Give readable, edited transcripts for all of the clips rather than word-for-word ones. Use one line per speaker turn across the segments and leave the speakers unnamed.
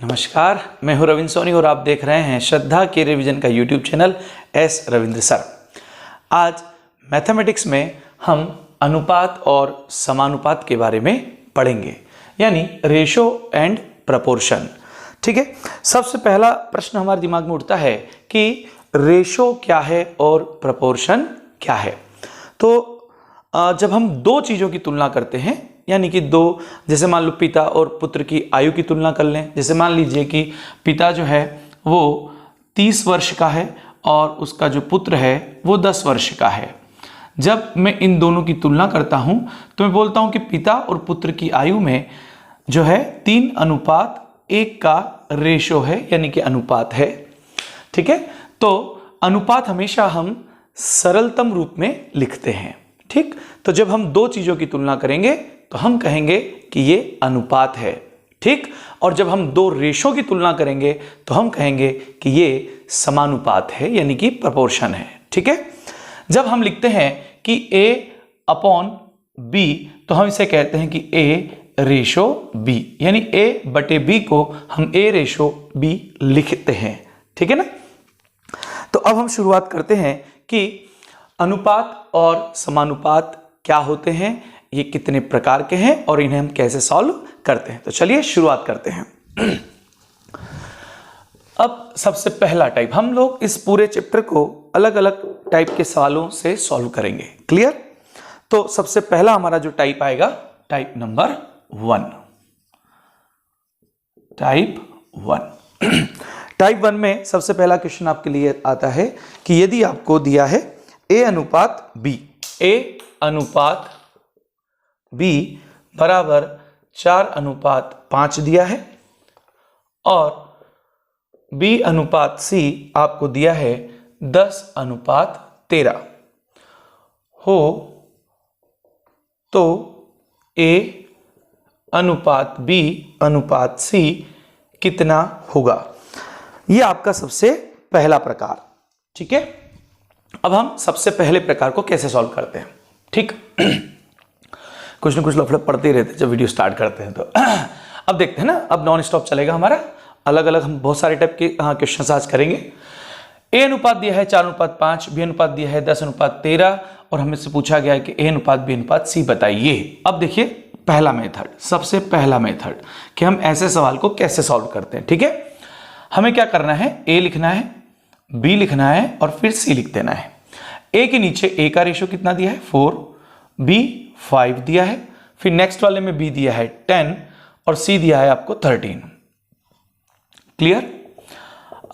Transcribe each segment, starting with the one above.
नमस्कार, मैं हूं रविंद्र सोनी और आप देख रहे हैं श्रद्धा के रिवीजन का YouTube channel S Ravindra sir. आज मैथमेटिक्स में हम अनुपात और समानुपात के बारे में पढ़ेंगे, यानी रेशो एंड प्रपोर्शन। ठीक है, सबसे पहला प्रश्न हमारे दिमाग में उठता है कि रेशो क्या है और प्रपोर्शन क्या है। तो जब हम दो चीज़ों की तुलना करते हैं, यानी कि दो, जैसे मान लो पिता और पुत्र की आयु की तुलना कर लें। जैसे मान लीजिए कि पिता जो है वो 30 वर्ष का है और उसका जो पुत्र है वो 10 वर्ष का है। जब मैं इन दोनों की तुलना करता हूं तो मैं बोलता हूं कि पिता और पुत्र की आयु में जो है 3:1 का रेशो है, यानी कि अनुपात है। ठीक है, तो अनुपात हमेशा हम सरलतम रूप में लिखते हैं। ठीक, तो जब हम दो चीज़ों की तुलना करेंगे तो हम कहेंगे कि ये अनुपात है। ठीक, और जब हम दो रेशो की तुलना करेंगे तो हम कहेंगे कि ये समानुपात है, यानी कि प्रपोर्शन है। ठीक है, जब हम लिखते हैं कि A/B तो हम इसे कहते हैं कि A/B, यानी A/B को हम A/B लिखते हैं। ठीक है ना। तो अब हम शुरुआत करते हैं कि अनुपात और समानुपात क्या होते हैं, ये कितने प्रकार के हैं और इन्हें हम कैसे सॉल्व करते हैं। तो चलिए शुरुआत करते हैं। अब सबसे पहला टाइप, हम लोग इस पूरे चैप्टर को अलग अलग टाइप के सवालों से सॉल्व करेंगे। क्लियर। तो सबसे पहला हमारा जो टाइप आएगा, टाइप नंबर 1। टाइप 1 में सबसे पहला क्वेश्चन आपके लिए आता है कि यदि आपको दिया है A/B, A/B बराबर 4:5 दिया है और B/C आपको दिया है 10:13 हो तो A/B/C कितना होगा। यह आपका सबसे पहला प्रकार। ठीक है, अब हम सबसे पहले प्रकार को कैसे सॉल्व करते हैं। ठीक, कुछ ना कुछ लफड़े पड़ते ही रहते जब वीडियो स्टार्ट करते हैं। तो अब देखते हैं ना, अब नॉन स्टॉप चलेगा हमारा, अलग अलग हम बहुत सारे टाइप के क्वेश्चन आज करेंगे। A अनुपात दिया है 4:5, B अनुपात दिया है 10:13 और हमें से पूछा गया है कि A/B/C बताइए। अब देखिए पहला मेथड, सबसे पहला मेथड कि हम ऐसे सवाल को कैसे सॉल्व करते हैं। ठीक है, हमें क्या करना है, A लिखना है, B लिखना है और फिर C लिख देना है। A के नीचे A का रेशो कितना दिया है 4, B 5 दिया है, फिर नेक्स्ट वाले में B दिया है 10 और C दिया है आपको 13। क्लियर।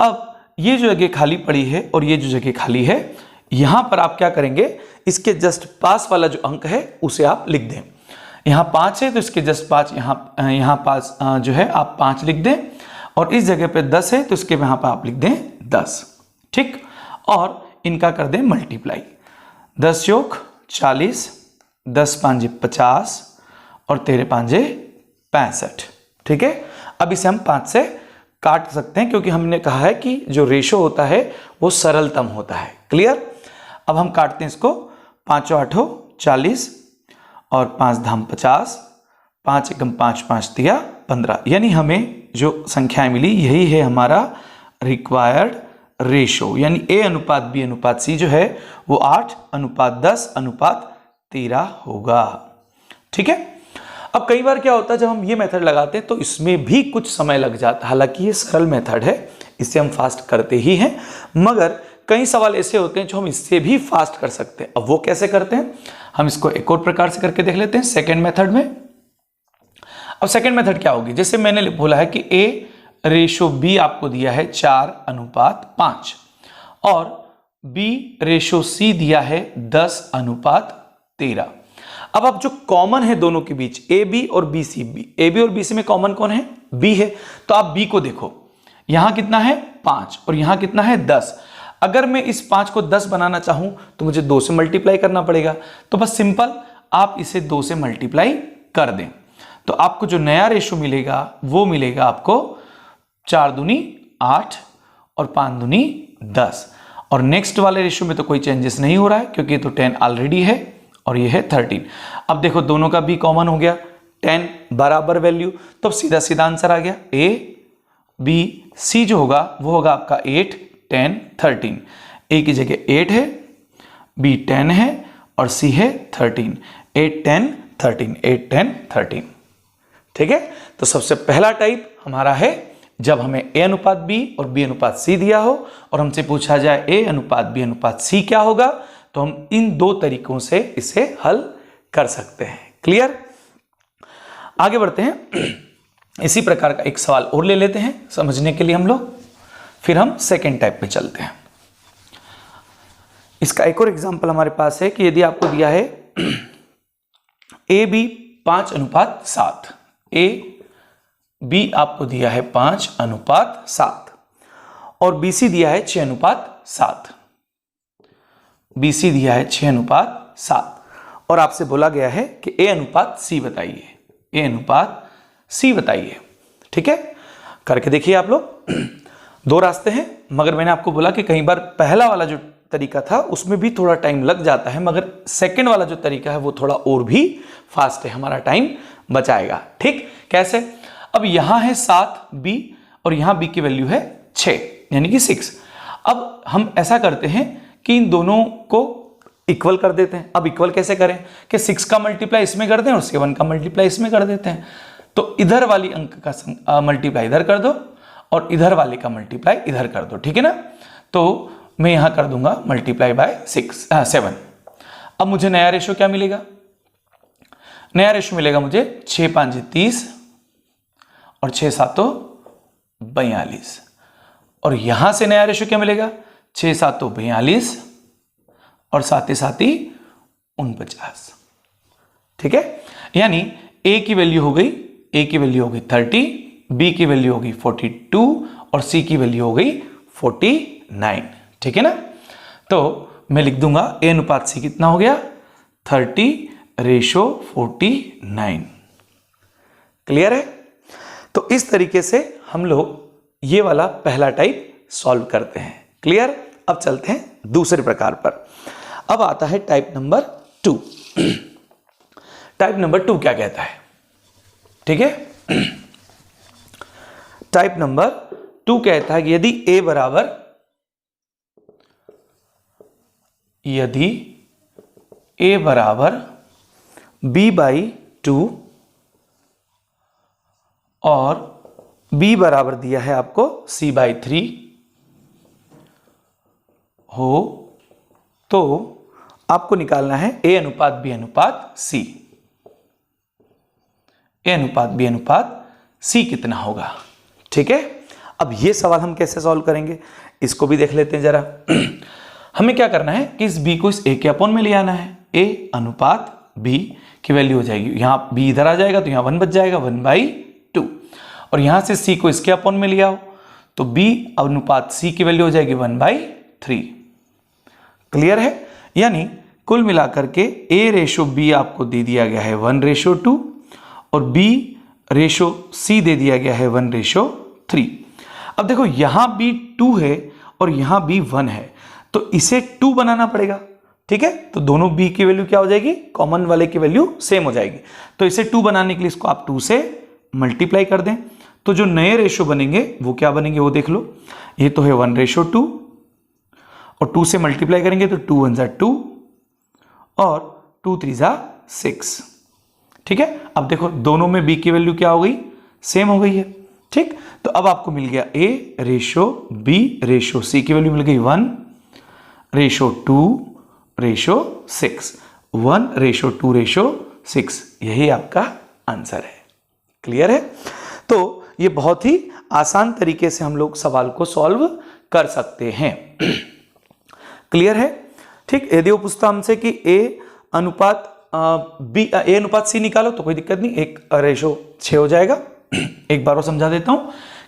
अब ये जो जगह खाली पड़ी है और ये जो जगह खाली है, यहां पर आप क्या करेंगे, इसके जस्ट पास वाला जो अंक है उसे आप लिख दें। यहां 5 है तो इसके जस्ट 5 यहां पास जो है आप 5 लिख दें और इस जगह पे 10 है तो इसके यहां पर आप लिख दें 10। ठीक, और इनका कर दें मल्टीप्लाई, 10 योग 40, 10×5 50 और 13×5 65। ठीक है, अब इसे हम 5 से काट सकते हैं क्योंकि हमने कहा है कि जो रेशो होता है वो सरलतम होता है। क्लियर। अब हम काटते हैं इसको, 5×8 40 और 5×धाम 50, 5×1 5 दिया 15, यानी हमें जो संख्याएं मिली यही है हमारा रिक्वायर्ड रेशो, यानी A/B/C जो है वो 8:10:13 होगा। ठीक है, अब कई बार क्या होता है जब हम ये मेथड लगाते हैं तो इसमें भी कुछ समय लग जाता है। हालांकि ये सरल मेथड है, इससे हम फास्ट करते ही हैं, मगर कई सवाल ऐसे होते हैं जो हम इससे भी फास्ट कर सकते हैं। अब वो कैसे करते हैं, हम इसको एक और प्रकार से करके देख लेते हैं, सेकेंड मेथड में। अब सेकेंड मेथड क्या होगी, जैसे मैंने बोला है कि A/B आपको दिया है 4:5 और B/C दिया है 10:13। अब आप जो कॉमन है दोनों के बीच, AB और BC, AB और BC में कॉमन कौन है, B है, तो आप B को देखो, यहां कितना है 5 और यहां कितना है 10। अगर मैं इस 5 को 10 बनाना चाहूं तो मुझे 2 से मल्टीप्लाई करना पड़ेगा, तो बस सिंपल आप इसे 2 से मल्टीप्लाई कर दें तो आपको जो नया रेशो मिलेगा वो मिलेगा आपको 4×2 8 और 5×2 10। और नेक्स्ट वाले रेशो में तो कोई चेंजेस नहीं हो रहा है क्योंकि ये तो 10 ऑलरेडी है और ये है 13। अब देखो दोनों का भी कॉमन हो गया, 10 बराबर वैल्यू, तो सीधा सीधा आंसर आ गया बी सी जो होगा वो होगा आपका 8, 10, 13। ए की जगह 8 है, बी 10 है और सी है 13। 8, 10, 13, 8, 10, 13। ठीक है, तो सबसे पहला टाइप हमारा है जब हमें ए अनुपात बी और बी अनुपात सी दिया हो और हमसे पूछा जाए ए अनुपात बी अनुपात सी क्या होगा, तो हम इन दो तरीकों से इसे हल कर सकते हैं। क्लियर? आगे बढ़ते हैं। इसी प्रकार का एक सवाल और ले लेते हैं समझने के लिए हम लोग, फिर हम सेकेंड टाइप पे चलते हैं। इसका एक और एग्जांपल हमारे पास है कि यदि आपको दिया है ए बी 5:7, ए बी आपको दिया है 5:7 और बी सी दिया है 6:7, बी सी दिया है 6:7 और आपसे बोला गया है कि ए अनुपात सी बताइए, ए अनुपात सी बताइए। ठीक है, करके देखिए आप लोग। दो रास्ते हैं, मगर मैंने आपको बोला कि कई बार पहला वाला जो तरीका था उसमें भी थोड़ा टाइम लग जाता है, मगर सेकंड वाला जो तरीका है वो थोड़ा और भी फास्ट है, हमारा टाइम बचाएगा। ठीक, कैसे? अब यहां है 7 बी और यहां बी की वैल्यू है 6 यानी कि 6। अब हम ऐसा करते हैं कि इन दोनों को इक्वल कर देते हैं। अब इक्वल कैसे करें कि 6 का मल्टीप्लाई इसमें कर दें और 7 का मल्टीप्लाई इसमें कर देते हैं। तो इधर वाली अंक का मल्टीप्लाई इधर कर दो और इधर वाले का मल्टीप्लाई इधर कर दो। ठीक है ना? तो मैं यहां कर दूंगा मल्टीप्लाई बाय 7। अब मुझे नया रेशो क्या मिलेगा? नया रेशो मिलेगा मुझे 6 5 30 और 6 7 42 और यहां से नया रेशो क्या मिलेगा? 6 7 42 और 7 7 49। ठीक है, यानी ए की वैल्यू हो गई, ए की वैल्यू हो गई 30, बी की वैल्यू हो गई 42 और सी की वैल्यू हो गई 49। ठीक है ना? तो मैं लिख दूंगा ए अनुपात सी कितना हो गया? 30:49। क्लियर है? तो इस तरीके से हम लोग ये वाला पहला टाइप सॉल्व करते हैं। क्लियर? अब चलते हैं दूसरे प्रकार पर। अब आता है टाइप नंबर 2। टाइप नंबर 2 क्या कहता है? ठीक है, टाइप नंबर 2 कहता है कि यदि a बराबर b/2 और b बराबर दिया है आपको c/3 हो तो आपको निकालना है a अनुपात b अनुपात c। a अनुपात b अनुपात c कितना होगा? ठीक है, अब ये सवाल हम कैसे सॉल्व करेंगे इसको भी देख लेते हैं जरा। हमें क्या करना है कि इस b को इस a के अपॉन में ले आना है। a अनुपात b की वैल्यू हो जाएगी, यहां b इधर आ जाएगा तो यहां 1 बच जाएगा 1/2 और यहां से c को इसके अपॉन में ले आओ तो b अनुपात c की वैल्यू हो जाएगी 1/3। क्लियर है? यानी कुल मिलाकर के a/b आपको दे दिया गया है 1/2 और b/c दे दिया गया है 1/3। अब देखो यहां b 2 है और यहां b 1 है तो इसे 2 बनाना पड़ेगा। ठीक है, तो दोनों b की वैल्यू क्या हो जाएगी? कॉमन वाले की वैल्यू सेम हो जाएगी। तो इसे 2 बनाने के लिए इसको आप 2 से मल्टीप्लाई कर दें तो जो नए रेशो बनेंगे वो क्या बनेंगे वो देख लो। ये तो है 1/2 और 2 से मल्टीप्लाई करेंगे तो 2 1 2 और 2 3 6। ठीक है, अब देखो दोनों में b की वैल्यू क्या हो गई? सेम हो गई है। ठीक, तो अब आपको मिल गया a/b/c की वैल्यू मिल गई 1/2/6, 1/2/6। यही आपका आंसर है। क्लियर है? तो ये बहुत ही आसान तरीके से हम लोग सवाल को सॉल्व कर सकते हैं। क्लियर है? ठीक, यदि वो पूछता हमसे कि a अनुपात c निकालो तो कोई दिक्कत नहीं, 1/6 हो जाएगा। एक बार और समझा देता हूं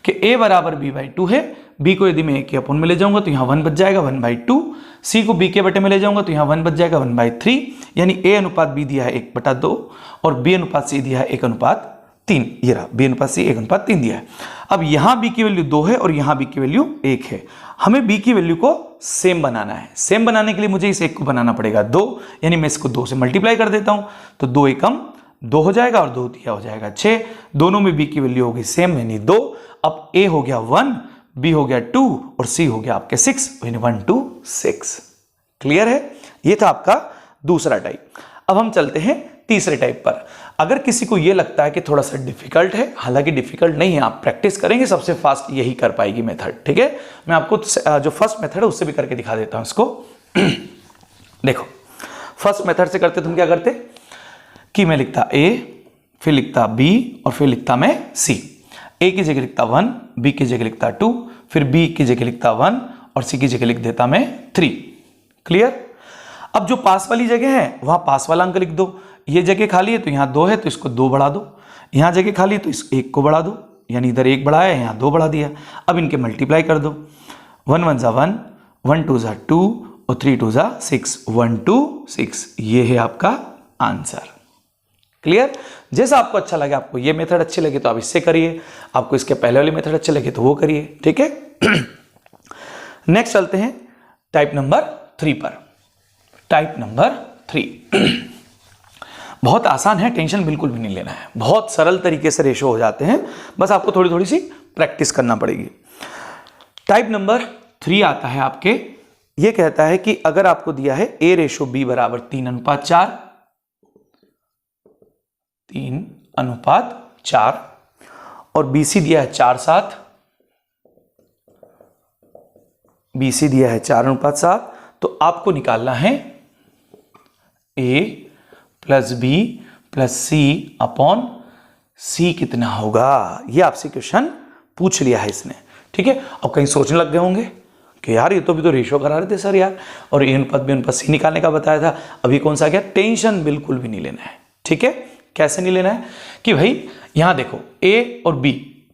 कि a बराबर b/2 है। b को यदि मैं a के अपॉन में ले जाऊंगा तो यहां 1 बच जाएगा 1/2, c को b के बटे में ले जाऊंगा तो यहां 1 बच जाएगा 1/3, यानी a अनुपात b दिया है 1/2 और b अनुपात c दिया है 1/3। ये रहा b अनुपात c 1/3 दिया है। अब यहां b की वैल्यू 2 है और यहां b की वैल्यू 1 है। हमें b की वैल्यू को सेम बनाना है। सेम बनाने के लिए मुझे इस 1 को बनाना पड़ेगा 2, यानी मैं इसको 2 से मल्टीप्लाई कर देता हूं तो 2 एकम 2 हो जाएगा और 2 तिया हो जाएगा 6। दोनों में b की वैल्यू होगी सेम यानी 2। अब ए हो गया 1, बी हो गया 2 और सी हो गया आपके 6, 1 2 6। क्लियर है? ये था आपका दूसरा टाइप। अब हम चलते हैं तीसरे टाइप पर। अगर किसी को ये लगता है कि थोड़ा सा डिफिकल्ट है, हालांकि डिफिकल्ट नहीं है, आप प्रैक्टिस करेंगे सबसे फास्ट यही कर पाएगी मेथड। ठीक है, मैं आपको जो फर्स्ट मेथड है उससे भी करके दिखा देता हूं इसको। देखो, फर्स्ट मेथड से करते तुम क्या करते कि मैं लिखता ए, फिर लिखता बी और फिर लिखता मैं सी। ए की जगह लिखता 1, बी की जगह लिखता 2, फिर बी की जगह लिखता 1 और सी की जगह लिख देता मैं 3। क्लियर? अब जो पास वाली जगह है वहां पास वाला अंक लिख दो। ये जगह खाली है तो यहां 2 है तो इसको 2 बढ़ा दो, यहां जगह खाली है तो इस 1 को बढ़ा दो, यानी इधर 1 बढ़ाया यहां 2 बढ़ा दिया। अब इनके मल्टीप्लाई कर दो, 1 1 ज़ा 1, 1 2 ज़ा 2 और 3 2 ज़ा 6, 1 2 6। ये है आपका आंसर। क्लियर? जैसा आपको अच्छा लगे, आपको ये मेथड अच्छी लगे तो आप इससे करिए, आपको इसके पहले वाली मेथड अच्छे लगे तो वो करिए। ठीक है, नेक्स्ट चलते हैं टाइप नंबर 3 पर। टाइप नंबर 3 बहुत आसान है, टेंशन बिल्कुल भी नहीं लेना है, बहुत सरल तरीके से रेशो हो जाते हैं, बस आपको थोड़ी थोड़ी सी प्रैक्टिस करना पड़ेगी। टाइप नंबर 3 आता है आपके, ये कहता है कि अगर आपको दिया है ए रेशो बी बराबर 3:4, 3:4 और बीसी दिया है 4:7, बीसी दिया है 4:7, तो आपको निकालना है ए प्लस बी प्लस सी अपॉन सी कितना होगा। ये आपसे क्वेश्चन पूछ लिया है इसने। ठीक है, अब कहीं सोचने लग गए होंगे कि यार ये तो भी तो रेशो करा रहे थे सर यार, और ए अनुपात बी अनुपात सी निकालने का बताया था, अभी कौन सा गया। टेंशन बिल्कुल भी नहीं लेना है। ठीक है, कैसे नहीं लेना है कि भाई यहां देखो ए और बी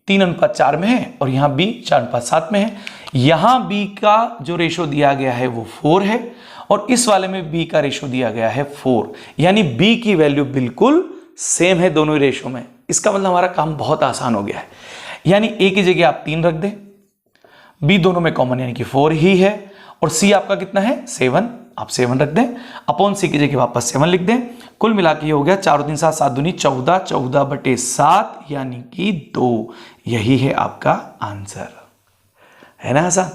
3:4 में है और यहां बी 4:7 में है। यहां बी का जो रेशो दिया गया है वो 4 है और इस वाले में बी का रेशो दिया गया है 4, यानी बी की वैल्यू बिल्कुल सेम है दोनों रेशो में। इसका मतलब हमारा काम बहुत आसान हो गया है, यानी ए की जगह आप 3 रख दें, बी दोनों में कॉमन यानी कि 4 ही है, और सी आपका कितना है 7, आप 7 रख दें, अपॉन सी की जगह वापस 7 लिख दें। कुल मिला के हो गया 4 3 7 7 दूनी 14, 14/7 यानी कि 2। यही है आपका आंसर, है ना आसान।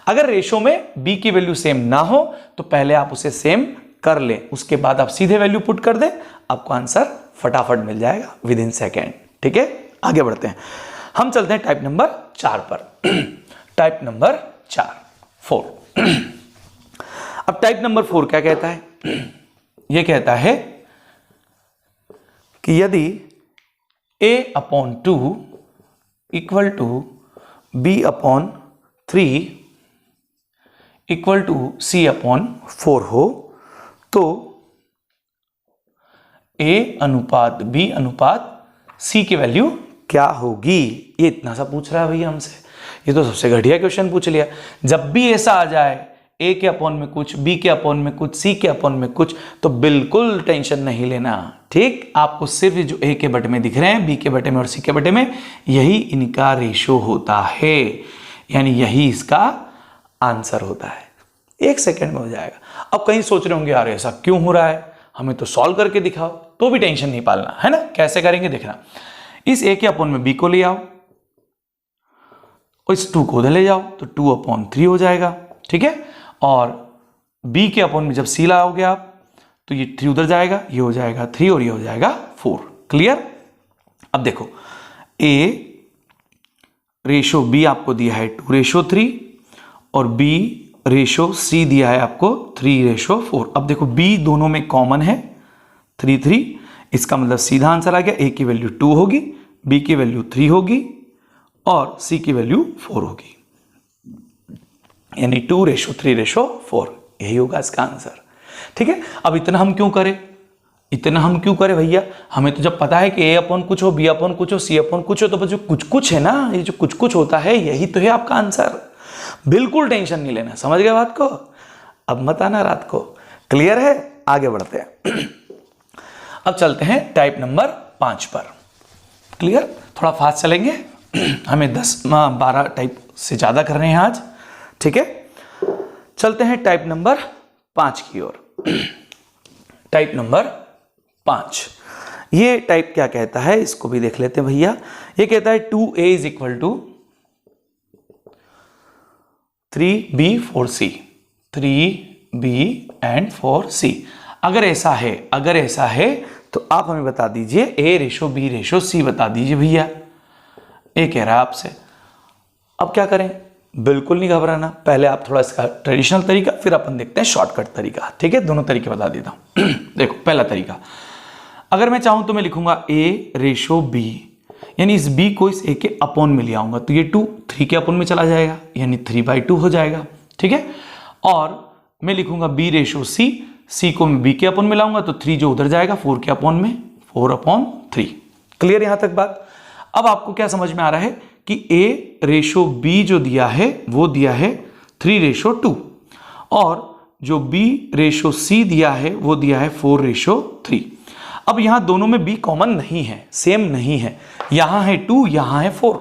अगर रेशो में बी की वैल्यू सेम ना हो तो पहले आप उसे सेम कर लें, उसके बाद आप सीधे वैल्यू पुट कर दें, आपको आंसर फटाफट मिल जाएगा विद इन सेकेंड। ठीक है, आगे बढ़ते हैं, हम चलते हैं टाइप नंबर 4 पर। टाइप नंबर 4 अब टाइप नंबर 4 क्या कहता है? यह कहता है कि यदि a/2 equal to b/3 equal to c/4 हो तो a अनुपात b अनुपात c की वैल्यू क्या होगी। ये इतना सा पूछ रहा है भैया हमसे, ये तो सबसे घटिया क्वेश्चन पूछ लिया। जब भी ऐसा आ जाए a के अपॉन में कुछ, b के अपॉन में कुछ, c के अपॉन में कुछ, तो बिल्कुल टेंशन नहीं लेना। ठीक, आपको सिर्फ जो a के बटे में दिख रहे हैं, b के बटे में और c के बटे में, यही इनका रेशो होता है, यानी यही इसका आंसर होता है। 1 सेकेंड में हो जाएगा। अब कहीं सोच रहे होंगे यार ऐसा क्यों हो रहा है, हमें तो सॉल्व करके दिखाओ, तो भी टेंशन नहीं पालना है ना। कैसे करेंगे देखना, इस a के अपॉन में b को ले आओ और इस 2 को उधर ले जाओ तो 2/3 हो जाएगा। ठीक है, और b के अपॉन में जब c लाओगे आप तो ये 3 उधर जाएगा, ये हो जाएगा 3 और ये हो जाएगा 4। क्लियर? अब देखो a रेशो b आपको दिया है 2:3 और b रेशो c दिया है आपको 3:4। अब देखो b दोनों में कॉमन है 3 3, इसका मतलब सीधा आंसर आ गया। a की वैल्यू 2 होगी, b की वैल्यू 3 होगी और c की वैल्यू 4 होगी, यानी 2:3:4, यही होगा इसका आंसर। ठीक है, अब इतना हम क्यों करें भैया, हमें तो जब पता है कि a/, कुछ हो, b/, कुछ हो, c/, कुछ हो, तो जो कुछ कुछ है ना, ये जो कुछ कुछ होता है यही तो है आपका आंसर। बिल्कुल टेंशन नहीं लेना, समझ गए बात को? अब मत आना रात को। क्लियर है? आगे बढ़ते हैं। अब चलते हैं टाइप नंबर 5 पर। क्लियर? थोड़ा फास्ट चलेंगे, हमें 10-12 टाइप से ज्यादा कर रहे हैं आज। ठीक है, चलते हैं टाइप नंबर 5 की ओर। टाइप नंबर 5, ये टाइप क्या कहता है इसको भी देख लेते हैं भैया। ये कहता है 2a = 3b 4c, 3b and 4c। अगर ऐसा है तो आप हमें बता दीजिए A/B/C बता दीजिए भैया। ए कह रहा है आपसे। अब क्या करें, बिल्कुल नहीं घबराना, पहले आप थोड़ा इसका ट्रेडिशनल तरीका, फिर अपन देखते हैं शॉर्टकट तरीका। ठीक है, दोनों तरीके बता देता हूं। देखो पहला तरीका, अगर मैं चाहूं तो मैं लिखूंगा A/B, यानी इस B को इस A के अपॉन में ले आऊंगा तो ये 2 3 के अपॉन में चला जाएगा, यानी 3/2 हो जाएगा। ठीक है, और मैं लिखूंगा B/C, C को मैं B के अपॉन में लाऊंगा तो 3 जो उधर जाएगा 4 के अपॉन में, 4/3। क्लियर यहां तक बात? अब आपको क्या समझ में आ रहा है कि A/B जो दिया है वो दिया है 3/2, और जो B/C दिया है वो दिया है 4/3। अब यहां दोनों में B कॉमन नहीं है, सेम नहीं है, यहां है 2, यहां है 4।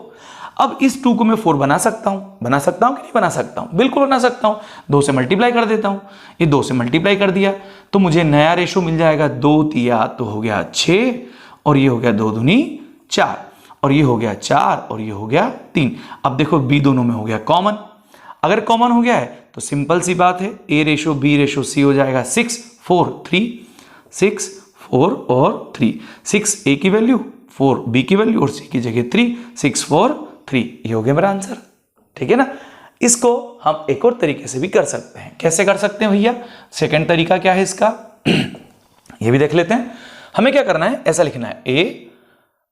अब इस 2 को मैं 4 बना सकता हूं कि नहीं बना सकता हूं? बिल्कुल बना सकता हूं। 2 से मल्टीप्लाई कर देता हूं, ये 2 से मल्टीप्लाई कर दिया तो मुझे नया रेशो मिल जाएगा। 2 तिया तो हो गया 6, और ये हो गया 2 दूनी 4, और ये हो गया 4, और ये हो गया 3। अब देखो B दोनों में हो गया कॉमन। अगर कॉमन हो गया है तो सिंपल सी बात है, A/B/C हो जाएगा 6 4 3, 6 4 और 3, 6 A की वैल्यू, 4 B की वैल्यू और C की जगह 3, 6 4 3, ये हो गया मेरा आंसर। ठीक है ना? इसको हम एक और तरीके से भी कर सकते हैं। कैसे कर सकते हैं भैया? सेकंड तरीका क्या है इसका? ये भी देख लेते हैं। हमें क्या करना है, ऐसा लिखना है A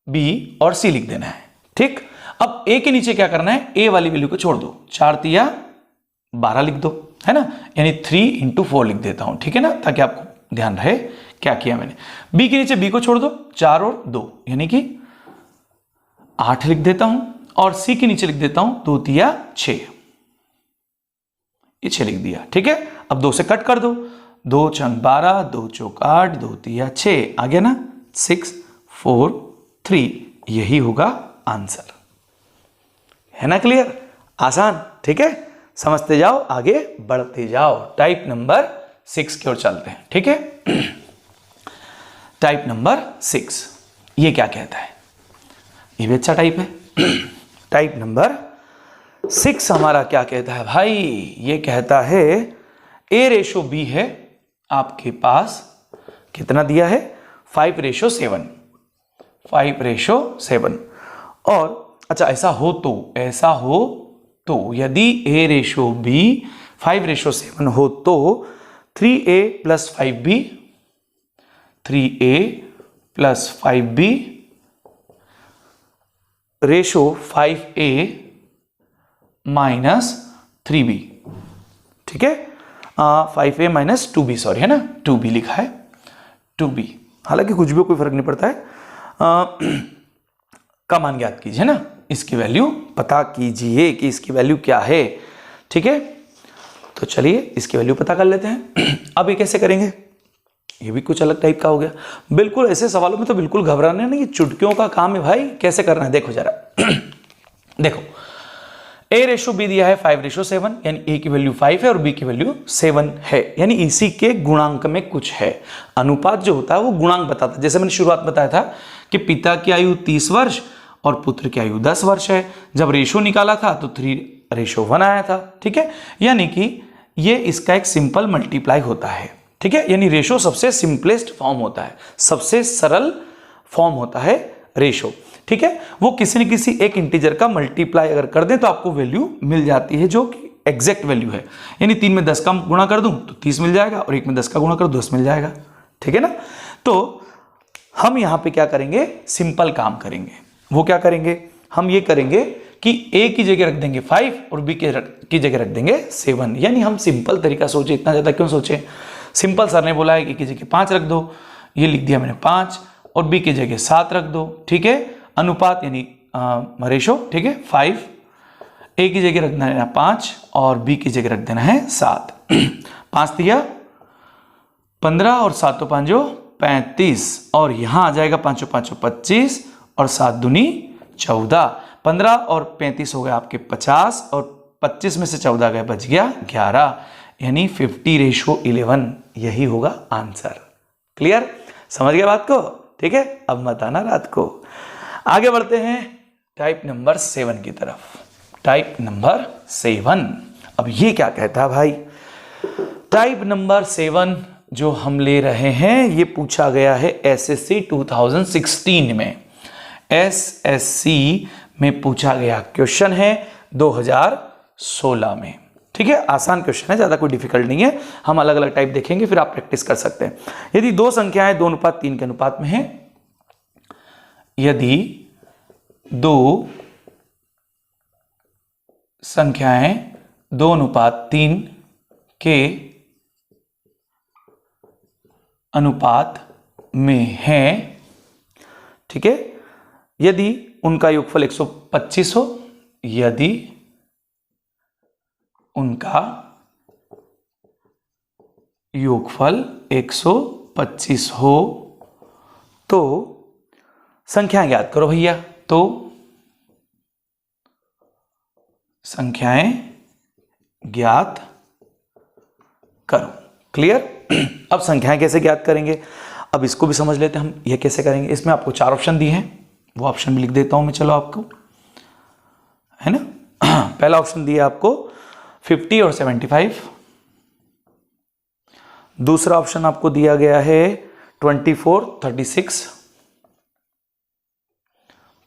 B और C लिख देना है। ठीक, अब A के नीचे क्या करना है, A वाली वैल्यू को छोड़ दो, 4 तिया 12 लिख दो, है ना, यानी 3 × 4 लिख देता हूं। ठीक है ना, ताकि आपको ध्यान रहे क्या किया मैंने। B के नीचे B को छोड़ दो, 4 और 2 यानी कि 8 लिख देता हूं, और C के नीचे लिख देता हूं 2 तिया 6, ये 6 लिख दिया। ठीक है, अब 2 से कट कर दो, 2 छंग 12, 2 चौक 8, 2 तिया 6, आ गया ना, 6 4 3, यही होगा आंसर। है ना क्लियर? आसान। ठीक है, समझते जाओ, आगे बढ़ते जाओ। टाइप नंबर 6 की ओर चलते हैं। ठीक है, टाइप नंबर 6 ये क्या कहता है? ये भी अच्छा टाइप है। टाइप नंबर 6 हमारा क्या कहता है भाई? ये कहता है A/B है आपके पास, कितना दिया है? 5/7, 5/7। और अच्छा, ऐसा हो तो यदि A/B 5/7 हो तो 3A + 5B, 3A + 5B ratio 5A - 3B। ठीक है, 5A - 2B, सॉरी, है ना, 2B लिखा है, 2B। हालांकि कुछ भी कोई फर्क नहीं पड़ता है, का मान ज्ञात कीजिए ना, इसकी वैल्यू पता कीजिए कि इसकी वैल्यू क्या है। ठीक है, तो चलिए इसकी वैल्यू पता कर लेते हैं। अब ये कैसे करेंगे? ये भी कुछ अलग टाइप का हो गया। बिल्कुल ऐसे सवालों में तो बिल्कुल घबराना नहीं, ये चुटकियों का काम है भाई। कैसे करना है देखो जरा। देखो, A/B दिया है 5/7, यानी A की वैल्यू 5 है और B की वैल्यू 7 है, यानी इसी के गुणांक में कुछ है। अनुपात जो होता है वो गुणांक बताता है। जैसे मैंने शुरुआत बताया था कि पिता की आयु 30 वर्ष और पुत्र की आयु 10 वर्ष है। जब रेशो निकाला था तो 3/1 आया था। ठीक है, यानी कि ये इसका एक सिंपल मल्टीप्लाई होता है। ठीक है, यानी रेशो सबसे सिंपलेस्ट फॉर्म होता है, सबसे सरल फॉर्म होता है रेशो। ठीक है, वो किसी न किसी एक इंटीजर का मल्टीप्लाई अगर कर दें तो आपको वैल्यू मिल जाती है जो कि एग्जैक्ट वैल्यू है। यानी 3 में 10 का गुणा कर दूं तो 30 मिल जाएगा, और 1 में 10 का गुणा कर 10 मिल जाएगा। ठीक है ना, तो हम यहां पे क्या करेंगे, सिंपल काम करेंगे। वो क्या करेंगे, हम ये करेंगे कि A की जगह रख देंगे 5 और B की जगह रख देंगे 7। यानी हम सिंपल तरीका सोचे, इतना ज्यादा क्यों सोचे। सिंपल सर ने बोला है A की जगह 5 रख दो, ये लिख दिया मैंने 5, और B की जगह 7 रख दो। ठीक है, अनुपात यानी रेशो। ठीक है, 5 A की जगह रख देना है 5 और B की जगह रख देना है 7। 5 दिया 15 और 7 तो 5 35, और यहां आ जाएगा 5 5 25 और 7 दूनी 14। 15 और 35 हो गए आपके 50, और 25 में से 14 गए, बच गया 11, यानी 50/11 यही होगा आंसर। क्लियर? समझ गए बात को? ठीक है, अब मत आना रात को। आगे बढ़ते हैं टाइप नंबर 7 की तरफ। टाइप नंबर 7, अब ये क्या कहता है भाई, टाइप नंबर 7 जो हम ले रहे हैं ये पूछा गया है एसएससी 2016 में, एसएससी में पूछा गया क्वेश्चन है 2016 में। ठीक है, आसान क्वेश्चन है, ज्यादा कोई डिफिकल्ट नहीं है। हम अलग अलग टाइप देखेंगे, फिर आप प्रैक्टिस कर सकते हैं। यदि दो संख्याएं 2:3 के अनुपात में हैं, यदि दो संख्याएं 2:3 के अनुपात में हैं, ठीक है, यदि उनका योगफल 125 हो, यदि उनका योगफल 125 हो तो संख्याएं ज्ञात करो भैया। तो संख्याएं ज्ञात करो। क्लियर? अब संख्याएं कैसे ज्ञात करेंगे, अब इसको भी समझ लेते हैं हम। यह कैसे करेंगे, इसमें आपको 4 ऑप्शन दिए हैं, वो ऑप्शन भी लिख देता हूं मैं, चलो आपको, है ना। पहला ऑप्शन दिया आपको 50 और 75। दूसरा ऑप्शन आपको दिया गया है 24, 36।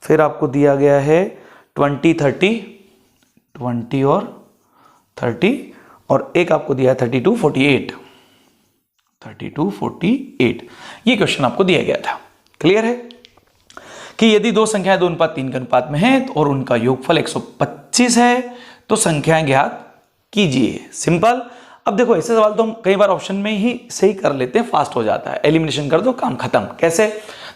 फिर आपको दिया गया है 20, 30, 20 और 30, और एक आपको दिया है 32, 48, 32, 48। ये क्वेश्चन आपको दिया गया था। क्लियर है कि यदि दो संख्याएं 2:3 के अनुपात में हैं और उनका योगफल 125 है तो संख्याएं ज्ञात कीजिए। सिंपल। अब देखो ऐसे सवाल तो हम कई बार ऑप्शन में ही सही कर लेते हैं, फास्ट हो जाता है, एलिमिनेशन कर दो, काम खत्म। कैसे?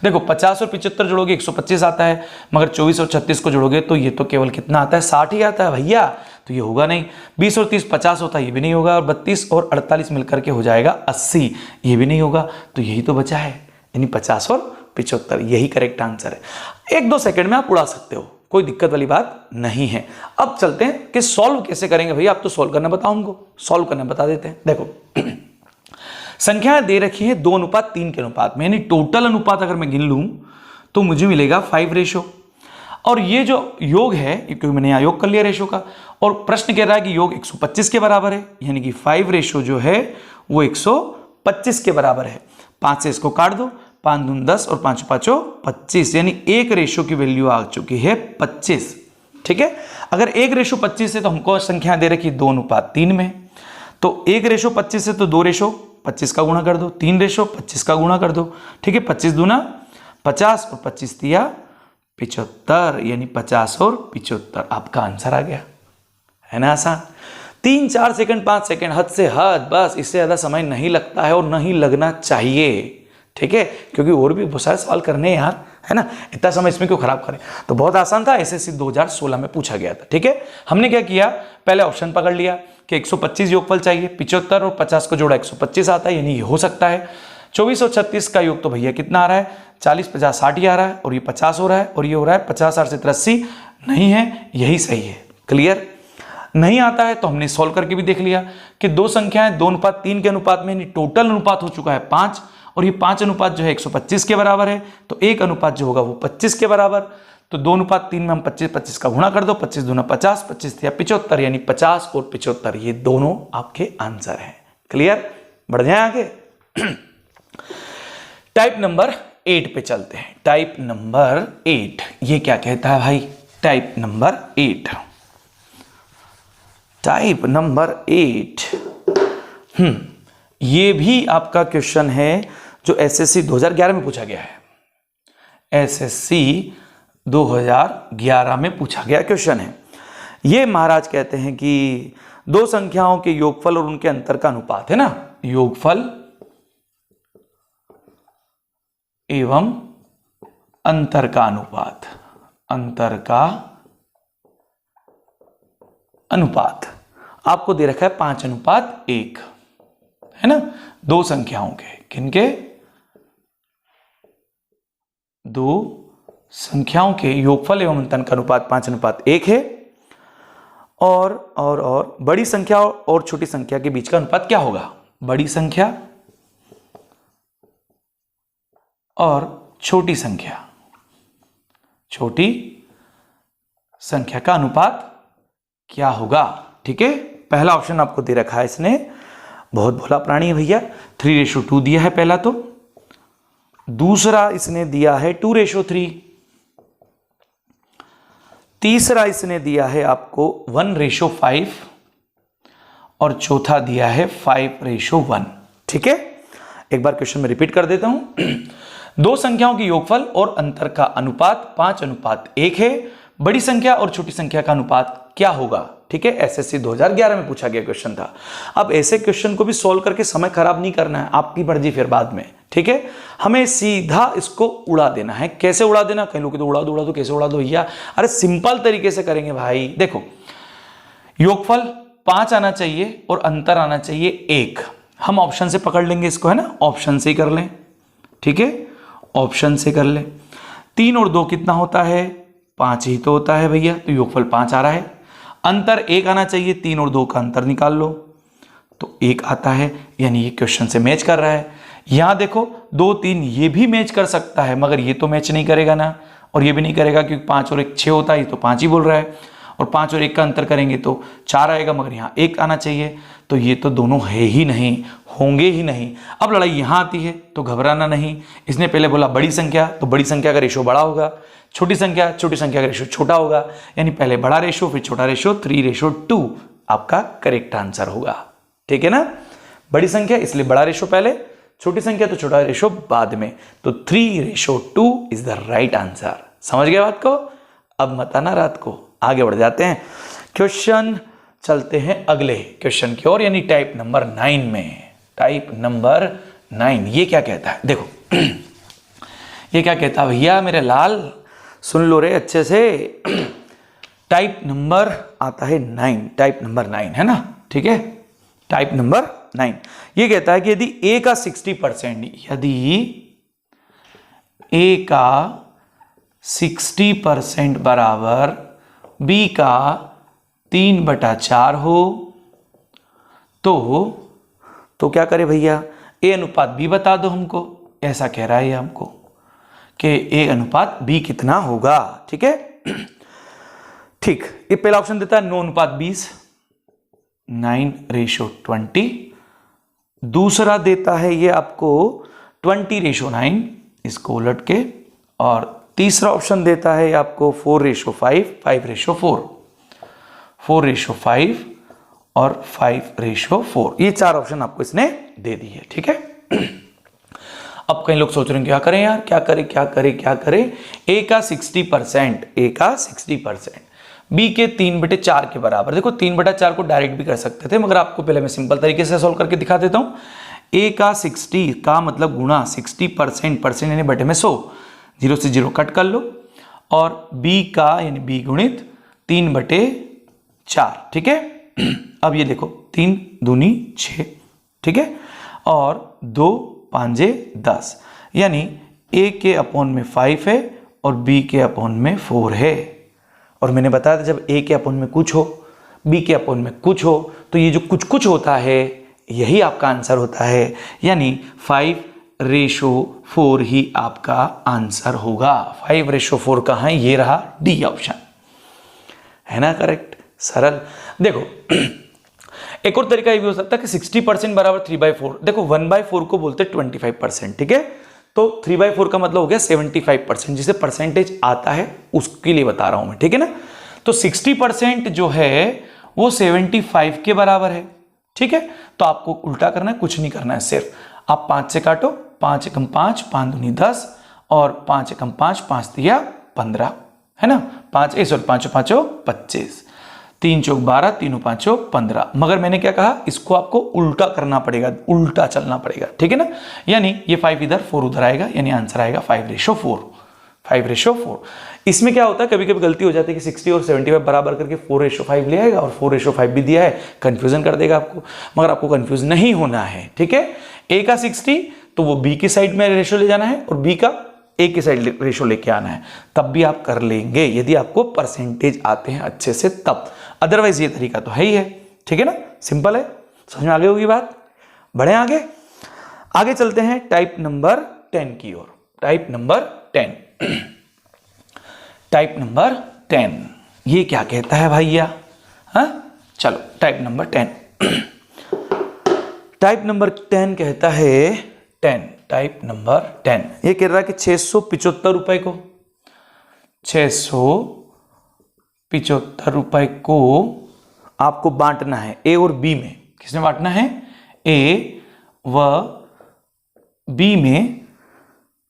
देखो 50 और 75 जोड़ोगे 125 आता है, मगर 24 और 36 को जोड़ोगे तो ये तो केवल कितना आता है, 60 ही आता है भैया, तो ये होगा नहीं। 20 और 30 50 होता है, ये भी नहीं होगा। और 32 और 48 मिलकर के हो जाएगा 80, ये भी नहीं होगा। तो यही तो बचा है, यानी 50 और 75, यही करेक्ट आंसर है। 1-2 सेकंड में आप उड़ा सकते हो, कोई दिक्कत वाली बात नहीं है। अब चलते हैं कि सॉल्व कैसे करेंगे भैया। आप तो सॉल्व करना बताओ हमको, सॉल्व करना बता देते हैं। देखो संख्याएं दे रखी है 2:3 के अनुपात में, यानी टोटल अनुपात अगर मैं गिन लूं तो मुझे मिलेगा 5 रेशो। और ये जो योग है, क्योंकि मैंने यहां योग कर लिया रेशो का, और प्रश्न कह रहा है कि योग 125 के बराबर है, यानी कि 5 रेशो जो है वो 125 के बराबर है। 5 से इसको काट दो, 5 दूनी 10 और 5 पाँचों 25, यानी 1 रेशो की वैल्यू आ चुकी है 25। ठीक है, अगर 1 रेशो 25 है तो हमको संख्या दे रखी 2:3 में, तो 1 रेशो 25 है तो 2 रेशो 25 का गुणा कर दो, 3 रेशो 25 का गुणा कर दो। ठीक है, 25 दूना 50 और 25 दिया 75, यानी 50 और 75 आपका आंसर आ गया। है ना आसान? 3-4 सेकंड 5 सेकंड, हद से हद, बस इससे ज्यादा समय नहीं लगता है और नहीं लगना चाहिए। ठीक है, क्योंकि और भी बहुत सारे सवाल करने हैं यार, है ना, इतना समय इसमें क्यों खराब करें। तो बहुत आसान था, एसएससी 2016 में पूछा गया था। ठीक है, हमने क्या किया, पहले ऑप्शन पकड़ लिया कि 125 योगफल चाहिए, 75 और 50 को जोड़ा 125 आता है, यानी ये हो सकता है। 24 और 36 का योग तो भैया कितना आ रहा है, 40, 50, 60 ही आ रहा है, और ये 50 हो रहा है, और ये हो रहा है 50, 60 से 80 नहीं है, यही सही है। क्लियर? नहीं आता है तो हमने सॉल्व करके भी देख लिया कि दो संख्याएं 2:3 के अनुपात में, यानी टोटल अनुपात हो चुका है 5, और ये 5 अनुपात जो है 125 के बराबर है, तो एक अनुपात जो होगा वो 25 के बराबर। तो 2:3 में हम 25 का गुणा कर दो, 25 दूना 50, 25 या 75, यानी 50 और 75 ये दोनों आपके आंसर हैं। क्लियर? बढ़ जाए आगे। टाइप नंबर 8 पे चलते हैं। टाइप नंबर 8 ये क्या कहता है भाई? टाइप नंबर 8, टाइप नंबर 8 ये भी आपका क्वेश्चन है जो एसएससी 2011 में पूछा गया है। एसएससी 2011 में पूछा गया क्वेश्चन है। ये महाराज कहते हैं कि दो संख्याओं के योगफल और उनके अंतर का अनुपात, है ना, योगफल एवं अंतर का अनुपात, अंतर का अनुपात आपको दे रखा है 5:1, है ना, दो संख्याओं के, किनके? दो संख्याओं के योगफल एवं अंतर का अनुपात 5:1 है। और बड़ी संख्या और छोटी संख्या के बीच का अनुपात क्या होगा? बड़ी संख्या और छोटी संख्या का अनुपात क्या होगा? ठीक है, पहला ऑप्शन आपको दे रखा है इसने, बहुत भोला प्राणी है भैया, 3:2 दिया है पहला तो। दूसरा इसने दिया है 2:3। तीसरा इसने दिया है आपको 1:5 और चौथा दिया है 5:1। ठीक है, एक बार क्वेश्चन में रिपीट कर देता हूं। दो संख्याओं की योगफल और अंतर का अनुपात 5:1 है। बड़ी संख्या और छोटी संख्या का अनुपात क्या होगा? ठीक है, एसएससी 2011 में पूछा गया क्वेश्चन था। अब ऐसे क्वेश्चन को भी सॉल्व करके समय खराब नहीं करना है, आपकी मर्जी फिर बाद में। ठीक है, हमें सीधा इसको उड़ा देना है। कैसे उड़ा देना? कई लोग तो उड़ा दो कैसे उड़ा दो भैया? अरे सिंपल तरीके से करेंगे भाई। देखो, योगफल 5 आना चाहिए और अंतर आना चाहिए 1। हम ऑप्शन से पकड़ लेंगे इसको, है ना, ऑप्शन से ही कर लें। ठीक है, ऑप्शन से कर लें। 3 और 2 कितना होता है? 5 ही तो होता है भैया, तो योगफल 5 आ रहा है। अंतर 1 आना चाहिए, 3 और 2 का अंतर निकाल लो तो 1 आता है, यानी ये क्वेश्चन से मैच कर रहा है। यहां देखो 2, 3 ये भी मैच कर सकता है, मगर ये तो मैच नहीं करेगा ना, और ये भी नहीं करेगा क्योंकि 5 और 1 6 होता है, तो 5 ही बोल रहा है। और 5 और 1 का अंतर करेंगे तो 4 आएगा, मगर यहाँ 1 आना चाहिए, तो ये तो दोनों है ही नहीं, होंगे ही नहीं। अब लड़ाई यहाँ आती है, तो घबराना नहीं। इसने पहले बोला बड़ी संख्या, तो बड़ी संख्या का रेशो बड़ा होगा, छोटी संख्या का रेशो छोटा होगा, यानी पहले बड़ा रेशो फिर छोटा रेशो, 3:2 आपका करेक्ट आंसर होगा। ठीक है ना, बड़ी संख्या इसलिए बड़ा रेशो पहले, छोटी संख्या तो छोटा रेशो बाद में, तो 3:2 इज द राइट आंसर। समझ गए बात को? अब मत आना रात को। आगे बढ़ जाते हैं, क्वेश्चन चलते हैं अगले क्वेश्चन की ओर, यानी टाइप नंबर 9 में। टाइप नंबर 9 ये क्या कहता है? देखो ये क्या कहता है भैया मेरे लाल, सुन लो रे अच्छे से। टाइप नंबर आता है 9, टाइप नंबर 9 है ना। ठीक है, टाइप नंबर 9 ये कहता है कि यदि ए का 60%, यदि ए का 60% बराबर बी का 3/4 हो, तो क्या करे भैया? ए अनुपात बी बता दो हमको, ऐसा कह रहा है ये हमको कि ए अनुपात बी कितना होगा। ठीक है, ठीक, ये पहला ऑप्शन देता है 9 अनुपात 20, 9:20। दूसरा देता है ये आपको 20:9, इसको उलट के, और तीसरा ऑप्शन देता है आपको 4:5, 5:4, 4:5 और 5:4। ये 4 ऑप्शन आपको इसने दे दी है। ठीक है, अब कई लोग सोच रहे हैं क्या करें यार, क्या करें। ए का 60%, बी के 3/4 के बराबर। देखो 3/4 को डायरेक्ट भी कर सकते थे, मगर आपको पहले मैं सिंपल तरीके से सॉल्व करके दिखा देता हूं। ए का 60 का मतलब गुणा 60%, यानी बटे में 100, 0 से 0 कट कर लो, और बी का यानी बी गुणित 3/4। ठीक है, अब ये देखो 3 दूनी 6, ठीक है, और 2 5 10, यानी ए के अपॉन में 5 है और बी के अपॉन में 4 है। और मैंने बताया था जब ए के अपॉन में कुछ हो, बी के अपॉन में कुछ हो, तो ये जो कुछ कुछ होता है यही आपका आंसर होता है, यानी 5:4 ही आपका आंसर होगा। 5:4 कहाँ है? ये रहा डी ऑप्शन, है ना करेक्ट, सरल। देखो एक और तरीका ये भी हो सकता है कि 60% बराबर 3/4। देखो 1/4 को बोलते हैं 25%। ठीक है, तो 3/4 का मतलब हो गया 75%, जिसे परसेंटेज आता है उसके लिए बता रहा हूं मैं। ठीक है ना, तो 60% जो है वो 75 के बराबर है। ठीक है, तो आपको उल्टा करना है, कुछ नहीं करना है, सिर्फ आप 5 से काटो, 5 एकम 5, 5 दूनी 10, और 5 एकम 5, 5 दिया 15, है ना, 5 5 5 25, 3 चौक 12, 3 5 15। मगर मैंने क्या कहा, इसको आपको उल्टा करना पड़ेगा, उल्टा चलना पड़ेगा। ठीक है ना, यानी ये 5 इधर 4 उधर आएगा, यानी आंसर आएगा 5:4। 5:4 इसमें क्या होता है, कभी कभी गलती हो जाती है कि 60 और 75 बराबर करके 4:5 ले आएगा, और 4:5 भी दिया है, कंफ्यूजन कर देगा आपको। मगर आपको कंफ्यूज नहीं होना है। ठीक है, ए का 60 तो वो बी की साइड में रेशो ले जाना है, और बी का ए की साइड रेशो लेके आना है, तब भी आप कर लेंगे यदि आपको परसेंटेज आते हैं अच्छे से तब। अदरवाइज ये तरीका तो है ही है। ठीक है ना, सिंपल है, समझ में आगे होगी बात। बढ़े आगे चलते हैं टाइप नंबर 10 की ओर। टाइप नंबर 10 टाइप नंबर 10 ये क्या कहता है भैया? हाँ, चलो टाइप नंबर 10। टाइप नंबर 10 कहता है 10, टाइप नंबर 10 ये कह रहा है कि 675 रुपए को 675 रुपए को आपको बांटना है ए और बी में। किसमें बांटना है? ए व बी में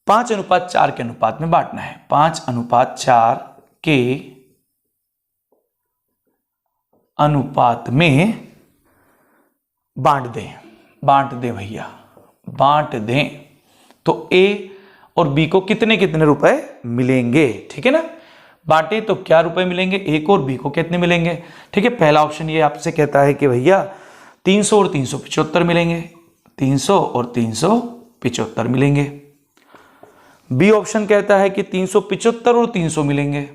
5:4 के अनुपात में बांटना है। 5:4 के अनुपात में बांट दें भैया, बांट दें। तो ए और बी को कितने कितने रुपए मिलेंगे? ठीक है ना, बांटे तो क्या रुपए मिलेंगे? ए को और बी को कितने मिलेंगे? ठीक है, पहला ऑप्शन ये आपसे कहता है कि भैया 300 और 375 मिलेंगे, 300 और 375 मिलेंगे। बी ऑप्शन कहता है कि 375 और 300 मिलेंगे।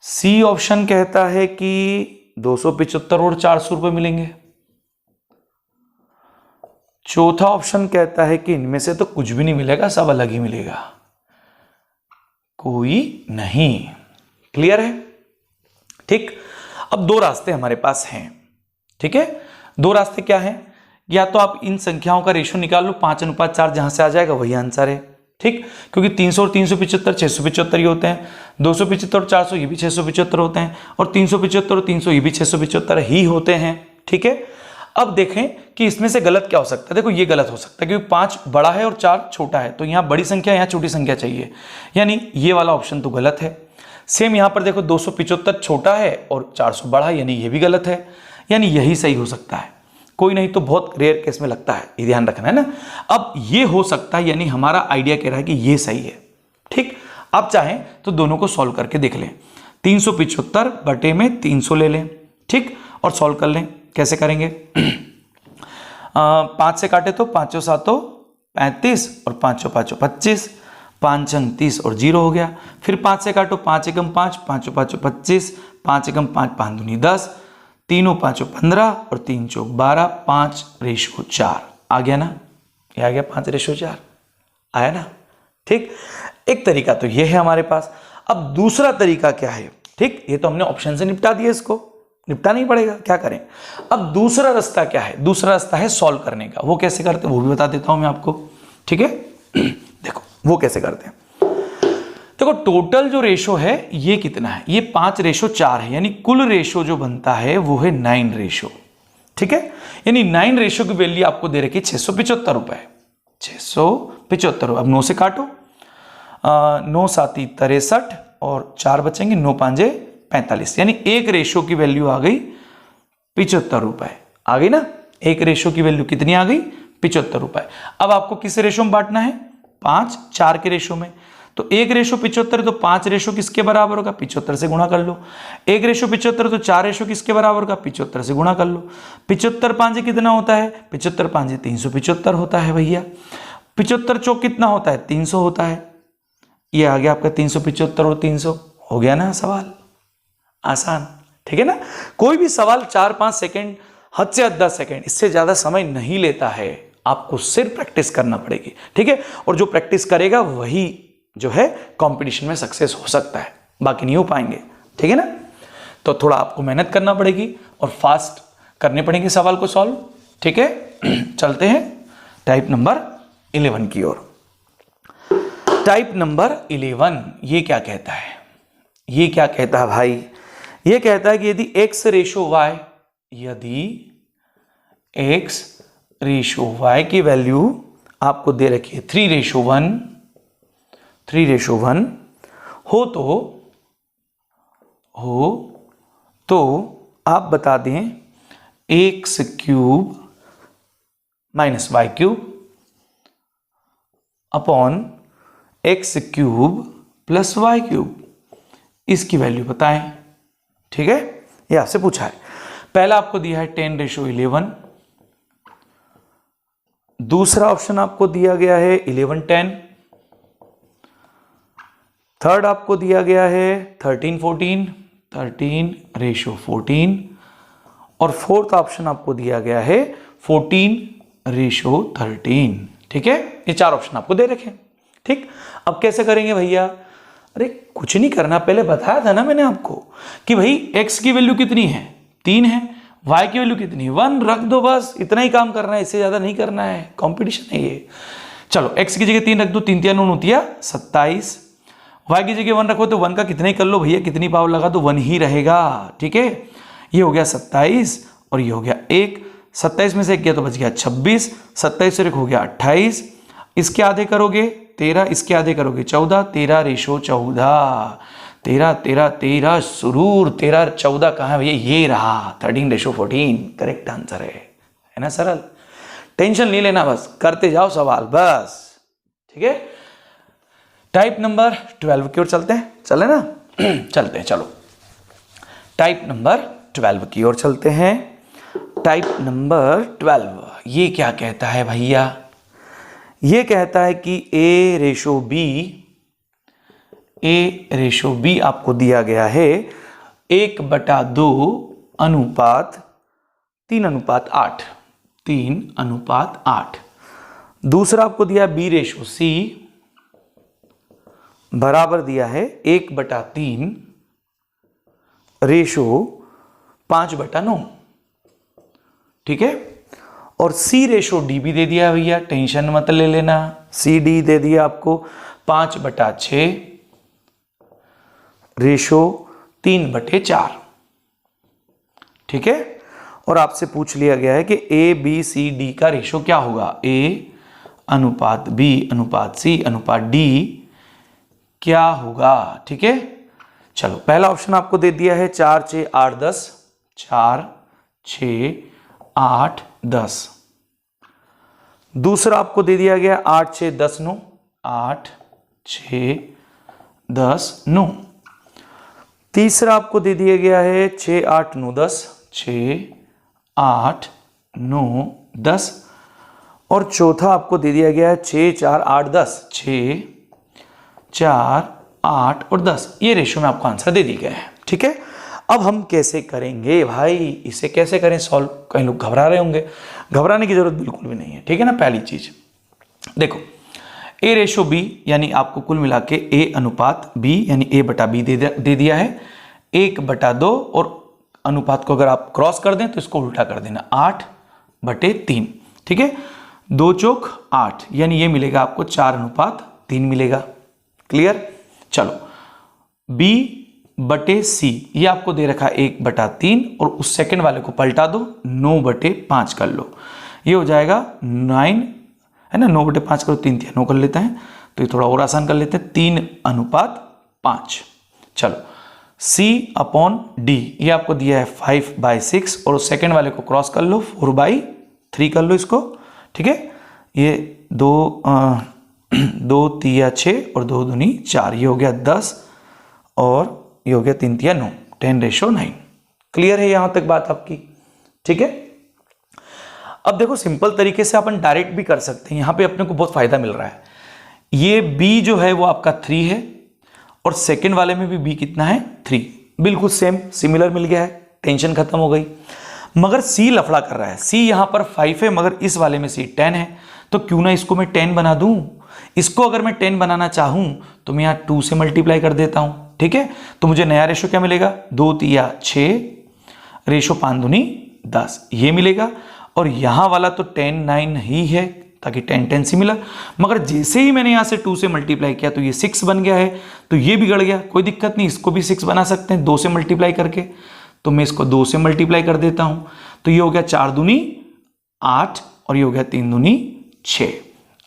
सी ऑप्शन कहता है कि 275 और 400 रुपए मिलेंगे। चौथा ऑप्शन कहता है कि इनमें से तो कुछ भी नहीं मिलेगा, सब अलग ही मिलेगा, कोई नहीं। क्लियर है? ठीक, अब दो रास्ते हमारे पास हैं। ठीक है, दो रास्ते क्या हैं? या तो आप इन संख्याओं का रेशियो निकाल लो, 5:4 जहां से आ जाएगा वही आंसर है। ठीक, क्योंकि 300 और 375 675 ही होते हैं, 275 और 400 ये भी 675 होते हैं, और 375 और 300 ये भी 675 ही होते हैं। ठीक है, अब देखें कि इसमें से गलत क्या हो सकता है। देखो ये गलत हो सकता है क्योंकि 5 बड़ा है और 4 छोटा है, तो यहाँ बड़ी संख्या यहाँ छोटी संख्या चाहिए, यानी ये वाला ऑप्शन तो गलत है। सेम यहाँ पर देखो 275 छोटा है और 400 बड़ा है, यानी ये भी गलत है, यानी यही सही हो सकता है। कोई नहीं तो बहुत रेयर केस में लगता है, ये ध्यान रखना है ना। अब ये हो सकता है, यानी हमारा आइडिया कह रहा है कि ये सही है। ठीक, आप चाहें तो दोनों को सॉल्व करके देख लें। 375 बटे में 300 ले लें, ठीक, और सॉल्व कर लें। कैसे करेंगे? 5 से काटे तो 5 7 35 और 5 5 25, 5 30 और 0 हो गया। फिर 5 से काटो, 5 एकम 5, 5 5 25, 5 एकम 5 5 दूनी 10, 3 5 15 और 3 चौक 12, 5:4 आ गया ना? ये आ गया 5:4 आया ना? ठीक, एक तरीका तो ये है हमारे पास। अब दूसरा तरीका क्या है? ठीक, ये तो हमने ऑप्शन से निपटा दिया, इसको निपटा नहीं पड़ेगा, क्या करें। अब दूसरा रास्ता क्या है? दूसरा रास्ता है सॉल्व करने का। वो कैसे करते हैं वो भी बता देता हूं मैं आपको। ठीक है, देखो वो कैसे करते हैं। देखो टोटल जो रेशो है ये कितना है? ये 5:4 है, यानी कुल रेशो जो बनता है वो है 9 रेशो। ठीक है, यानी 9 रेशो की वैल्यू आपको दे रखी 675 रुपए, 675। अब 9 से काटो, 9 7 63 और 4 बचेंगे, 9 5 45, यानी एक रेशो की वैल्यू आ गई 75 रुपए। आ गई ना? एक रेशो की वैल्यू कितनी आ गई? 75 रुपए। अब आपको किस रेशो में बांटना है? 5:4 के रेशो में। तो एक रेशो 75, तो 5 रेशो किसके बराबर होगा? 75 से गुणा कर लो। एक रेशो 75, तो 4 रेशो किसके बराबर होगा? 75 से गुणा कर लो। 75 5 कितना होता है? 75 5 375 होता है भैया। 75 चौक कितना होता है? 300 होता है। ये आ गया आपका 375 और 300। हो गया ना सवाल? आसान। ठीक है ना? कोई भी सवाल 4-5 सेकंड, हद से हद 10 सेकंड, इससे ज्यादा समय नहीं लेता है। आपको सिर्फ प्रैक्टिस करना पड़ेगी। ठीक है, और जो प्रैक्टिस करेगा वही जो है कंपटीशन में सक्सेस हो सकता है, बाकी नहीं हो पाएंगे। ठीक है ना? तो थोड़ा आपको मेहनत करना पड़ेगी और फास्ट करने पड़ेंगे सवाल को सॉल्व। ठीक है, चलते हैं टाइप नंबर 11 की ओर। टाइप नंबर 11 ये क्या कहता है? ये क्या कहता है भाई? ये कहता है कि यदि x रेशो y, यदि x रेशो y की वैल्यू आपको दे रखी है 3:1 हो तो आप बता दें x³ - y³ upon x³ + y³, इसकी वैल्यू बताएं। ठीक है, ये आपसे पूछा है। पहला आपको दिया है 10:11, दूसरा ऑप्शन आपको दिया गया है 11:10, थर्ड आपको दिया गया है 13:14, 13:14, और फोर्थ ऑप्शन आपको दिया गया है 14:13। ठीक है, ये 4 ऑप्शन आपको दे रखे। ठीक, अब कैसे करेंगे भैया? अरे कुछ नहीं करना, पहले बताया था ना मैंने आपको कि भाई x की वैल्यू कितनी है, 3 है, y की वैल्यू कितनी है, 1 रख दो, बस इतना ही काम करना है, इससे ज्यादा नहीं करना है, कंपटीशन है ये। चलो x की जगह 3 रख दो, 3 3 9 27, y की जगह 1 रखो तो 1 का कितना ही कर लो भैया, कितनी पावर लगा तो 1 ही रहेगा, ठीक है। ये हो गया 27 और ये हो गया 1, 27 में से 1 गया तो बच गया 26, 27 से 1 हो गया 28, इसके आधे करोगे 13, इसके आधे करोगे 14, 13:14, 13 सुरूर 13:14 कहाँ है भैया, ये रहा 13:14, करेक्ट आंसर है ना, सरल, टेंशन नहीं लेना, बस करते जाओ सवाल बस, ठीक है। टाइप नंबर 12 की ओर चलते हैं, चले ना चलते हैं, चलो टाइप नंबर 12 की ओर चलते हैं। टाइप नंबर 12 ये क्या कहता है भैया, ये कहता है कि A/B आपको दिया गया है 1/2 अनुपात 3:8, 3:8। दूसरा आपको दिया B/C बराबर दिया है 1/3 रेशो 5/9, ठीक है। और C/D भी दे दिया भैया, टेंशन मत ले लेना, CD दे दिया आपको 5/6 रेशो 3/4, ठीक है। और आपसे पूछ लिया गया है कि ABCD का रेशो क्या होगा, A/B/C/D क्या होगा, ठीक है। चलो पहला ऑप्शन आपको दे दिया है 4 6 8 10, 4 6 8 10। दूसरा आपको दे दिया गया 8 6 10 9, 8 6 10 9। तीसरा आपको दे दिया गया है 6 8 9 10, 6 8 9 10। और चौथा आपको दे दिया गया है 6 4 8 10, 6 4 8 और 10। ये रेशियो में आपको आंसर दे दिए गए हैं, ठीक है। अब हम कैसे करेंगे भाई, इसे कैसे करें सॉल्व, कई लोग घबरा रहे होंगे, घबराने की जरूरत बिल्कुल भी नहीं है, ठीक है ना। पहली चीज देखो A/B यानी आपको कुल मिला के A/B यानी A/B दे दिया है 1/2, और अनुपात को अगर आप क्रॉस कर दें तो इसको उल्टा कर देना 8/3, ठीक है। 2 चौक 8 यानी ये मिलेगा आपको 4:3 मिलेगा, क्लियर। चलो B/C ये आपको दे रखा 1/3 और उस सेकंड वाले को पलटा दो 9/5 कर लो, ये हो जाएगा 9 है ना, 9/5 करो 3 3 9 कर लेते हैं, तो ये थोड़ा और आसान कर लेते हैं 3:5। चलो C/D ये आपको दिया है 5/6 और उस सेकंड वाले को क्रॉस कर लो 4/3 कर लो इसको, ठीक है। ये 2 3 6 और 2 दूनी 4, ये हो गया 10 और ये हो गया 3 3 9, 10/9। क्लियर है यहां तक बात आपकी, ठीक है। अब देखो सिंपल तरीके से अपन डायरेक्ट भी कर सकते हैं, यहां पे अपने को बहुत फायदा मिल रहा है। ये B जो है वो आपका 3 है और सेकंड वाले में भी B कितना है 3, बिल्कुल सेम सिमिलर मिल गया है, टेंशन खत्म हो गई। मगर C लफड़ा कर रहा है, C यहां पर 5 है मगर इस वाले में C 10 है, तो क्यों ना इसको मैं 10 बना दूं। इसको अगर मैं 10 बनाना चाहूं तो मैं यहां 2 से मल्टीप्लाई कर देता हूं, ठीक है। तो मुझे नया रेशो क्या मिलेगा, 2 3 6 रेशो 5 दूनी 10 ये मिलेगा, और यहां वाला तो 10 9 ही है ताकि 10 10 सिमिलर। मगर जैसे ही मैंने यहां से 2 से मल्टीप्लाई किया तो ये 6 बन गया है, तो ये बिगड़ गया, कोई दिक्कत नहीं, इसको भी 6 बना सकते हैं 2 से मल्टीप्लाई करके। तो मैं इसको 2 से मल्टीप्लाई कर देता हूं, तो ये हो गया 4 दूनी 8 और ये हो गया 3 दूनी 6।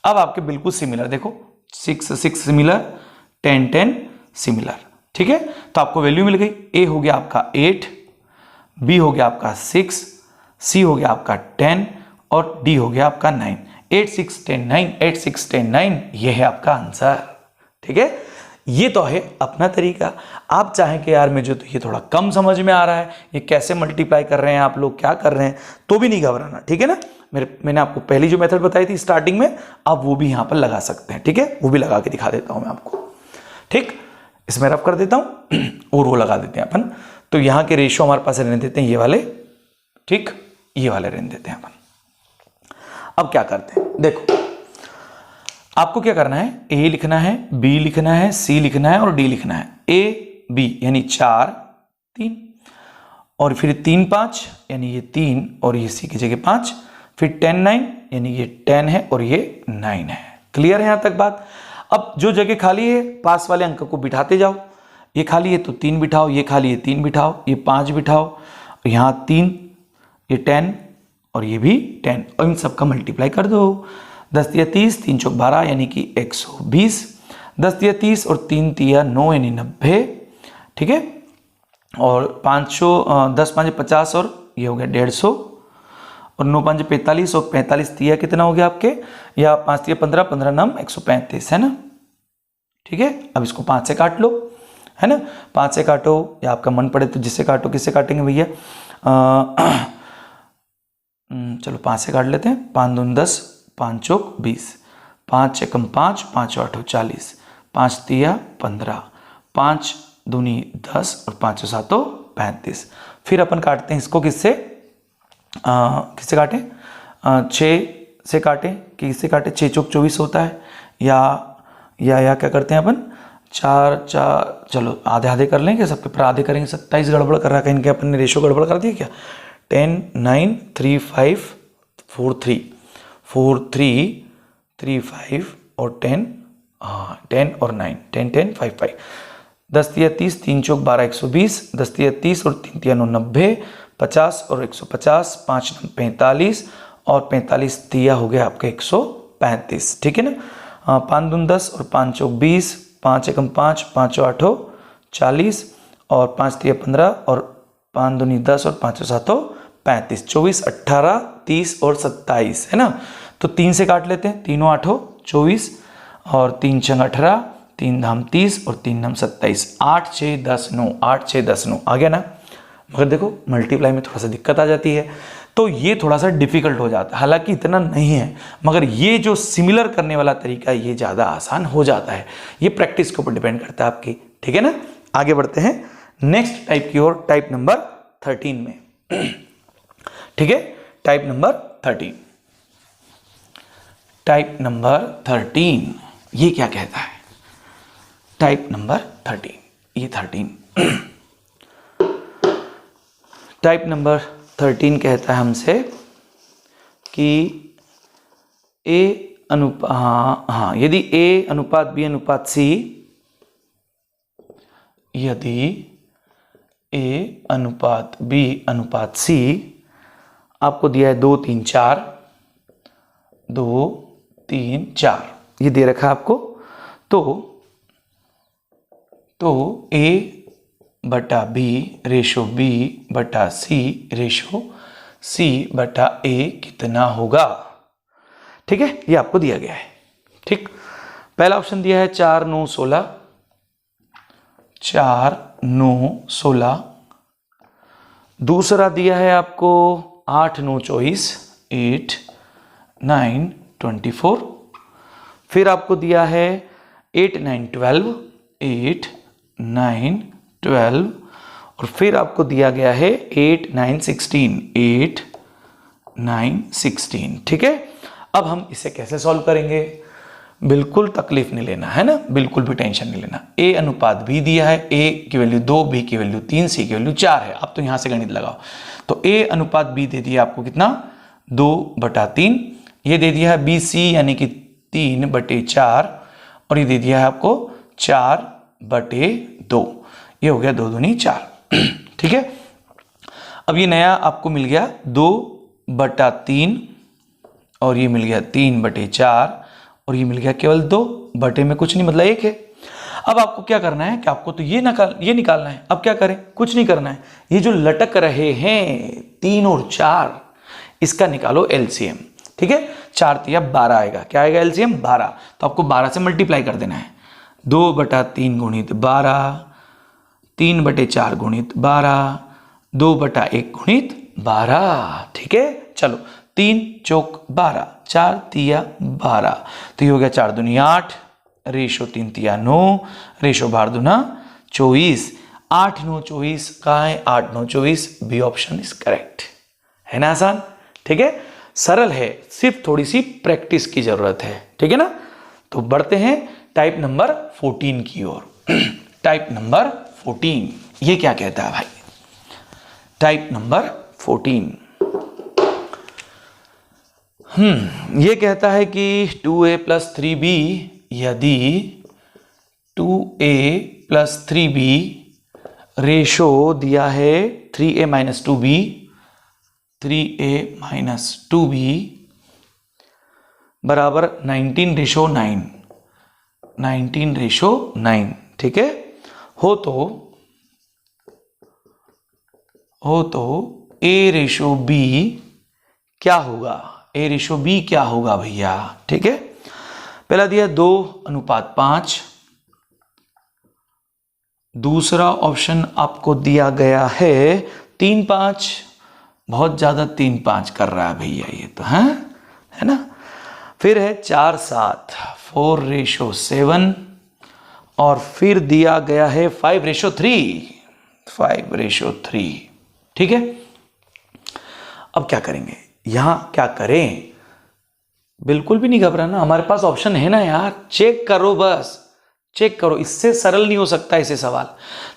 अब आपके बिल्कुल सिमिलर देखो, 6 6 सिमिलर, 10 10 सिमिलर, ठीक है। तो आपको वैल्यू मिल गई, A हो गया आपका 8, B हो गया आपका 6, C हो गया आपका 10 और D हो गया आपका 9। 8 6 10 9, 8 6 10 9 ये है आपका आंसर, ठीक है। ये तो है अपना तरीका। आप चाहें कि यार मुझे तो ये थोड़ा कम समझ में आ रहा है, ये कैसे मल्टीप्लाई कर रहे हैं आप लोग, क्या कर रहे हैं, तो भी नहीं घबराना, ठीक है ना। मैंने आपको पहली जो मेथड बताई थी स्टार्टिंग में, आप वो भी यहां पर लगा सकते हैं, ठीक है। वो भी लगा के दिखा देता हूं मैं आपको, ठीक। इसमें रफ कर देता हूं और वो लगा देते हैं अपन। तो यहां के रेशियो हमारे पास रहने देते हैं ये वाले, ठीक, ये वाले रहने देते हैं अपन। अब क्या करते हैं देखो, आपको क्या करना है, ए लिखना है, बी लिखना है, सी लिखना है और डी लिखना है। ए बी यानी 4 3, और फिर 3 5 यानी ये 3 और ये सी की जगह 5, फिर 10 9 यानी ये 10 है और ये 9 है। क्लियर है यहां तक बात। अब जो जगह खाली है पास वाले अंक को बिठाते जाओ। ये खाली है तो 3 बिठाओ, ये खाली है 3 बिठाओ, ये 5 बिठाओ, यहाँ 3, ये 10 और ये भी 10, और इन सबका मल्टीप्लाई कर दो। 10 तिया 30, 3 चौक 12 यानी कि 120। 10 तिया 30 और 3 तिया 9 यानी 90। ठीक है, और 10 5 50 और ये हो गया 150, और 9 5 45 और 45 तिया कितना हो गया आपके, या 5 तिया 15, 15 9 135 है ना। ठीक है, अब इसको 5 से काट लो, है ना। 5 से काटो या आपका मन पड़े तो जिससे काटो, किससे काटेंगे भैया, चलो 5 से काट लेते हैं। 5 दूनी 10, 5 चौक 20, 5 एकम 5, 5 आठों 40, 5 तिया 15, 5 दूनी 10 और 5 सातों 35। फिर अपन काटते हैं इसको किससे, किससे काटें, 6 से काटें कि किससे काटें, 6 चौक 24 होता है, या क्या करते हैं अपन 4 4, चलो आधे आधे कर लेंगे, सबके पर आधे करेंगे। 27 गड़बड़ कर रहा है, इनके अपन ने रेशो गड़बड़ कर दिया क्या। 10 9 3 5 4 3 4 3 3 5 और 10, हाँ 10 और 9 10 10 5 5। 10 तिया 30, 3 चौक 12 120, 10 तिया 30 और 3 तिया 9 90, 50 और 150, 5 45 और 45 तिया हो गया आपका 135। ठीक है ना। 5 दून 10 और 5 चौक 20, 5 एकम 5, 5 आठों 40 और 5 तिया 15 और 5 दूनी 10 और 5 सातों 35, 24 18 30 और 27 है ना। तो 3 से काट लेते हैं, 3 आठों 24 और 3 छंग 18, 3 धाम 30 और 3 धाम 27, 8 6 10 9, 8 6 10 9 आ गया ना। मगर देखो मल्टीप्लाई में थोड़ा सा दिक्कत आ जाती है, तो ये थोड़ा सा डिफिकल्ट हो जाता है, हालांकि इतना नहीं है, मगर ये जो सिमिलर करने वाला तरीका ये ज़्यादा आसान हो जाता है। ये प्रैक्टिस के ऊपर डिपेंड करता है आपकी। ठीक है ना, आगे बढ़ते हैं नेक्स्ट टाइप की ओर, टाइप नंबर 13 में। ठीक है, टाइप नंबर 13, टाइप नंबर 13 ये क्या कहता है, टाइप नंबर 13, ये 13 टाइप नंबर 13 कहता है हमसे कि ए अनुपात, यदि ए अनुपात बी अनुपात सी, यदि ए अनुपात बी अनुपात सी आपको दिया है 2 3 4, 2 3 4 ये दे रखा है आपको, तो ए बटा बी रेशो बी बटा सी रेशो सी बटा ए कितना होगा। ठीक है, ये आपको दिया गया है। ठीक, पहला ऑप्शन दिया है 4 9 16, 4 9 16। दूसरा दिया है आपको 8 9 24, 8 9 24। फिर आपको दिया है 8 9 12, 8 9 12। और फिर आपको दिया गया है 8 9 16, 8 9 16। ठीक है, अब हम इसे कैसे सॉल्व करेंगे, बिल्कुल तकलीफ नहीं लेना है ना, बिल्कुल भी टेंशन नहीं लेना। ए अनुपात बी दिया है, ए की वैल्यू 2, बी की वैल्यू 3, सी की वैल्यू 4 है। अब तो यहां से गणित लगाओ, तो ए अनुपात बी दे दिया आपको कितना 2 बटा 3, ये दे दिया है बी सी यानी कि 3 बटे 4, और ये दे दिया है आपको 4 बटे 2, ये हो गया 2 दूनी 4। ठीक है, अब ये नया आपको मिल गया 2 बटा 3, और ये मिल गया 3 बटे 4, और ये मिल गया केवल 2 बटे में कुछ नहीं, मतलब 1 है। अब आपको क्या करना है कि आपको तो ये निकालना है। अब क्या करें, कुछ नहीं करना है, ये जो लटक रहे हैं 3 और 4 इसका निकालो एलसीएम। ठीक है, 4 तिया 12 आएगा, क्या आएगा एलसीएम 12, तो आपको 12 से मल्टीप्लाई कर देना है। 2 बटा 3 गुणित 12, 3 बटे 4 गुणित 12, 2 बटा 1 गुणित 12। ठीक है, चलो 3 चौक 12, 4 तिया 12, तो ये हो गया 4 दूनी 8, रेशो 3 तिया 9, रेशो 12 दूना 24, 8 9 24 कहाँ है, 8 9 24, बी ऑप्शन इज करेक्ट। है ना आसान। ठीक है, सरल है, सिर्फ थोड़ी सी प्रैक्टिस की जरूरत है। ठीक है ना, तो बढ़ते हैं टाइप नंबर 14 की ओर। टाइप नंबर 14 ये क्या कहता है भाई? टाइप नंबर 14 ये कहता है कि 2a + 3b यदि 2a + 3b रेशो दिया है 3a - 2b 3a - 2b बराबर 19:9 19:9, ठीक है। हो तो a/b क्या होगा? a/b क्या होगा भैया? ठीक है, पहला दिया 2:5, दूसरा ऑप्शन आपको दिया गया है 3:5, बहुत ज्यादा 3:5 कर रहा है भैया ये तो, है ना। फिर है 4:7 4:7 और फिर दिया गया है 5:3 5:3, ठीक है। अब क्या करेंगे? यहां क्या करें? बिल्कुल भी नहीं घबराना, हमारे पास ऑप्शन है ना यार, चेक करो, बस चेक करो, इससे सरल नहीं हो सकता ऐसे सवाल।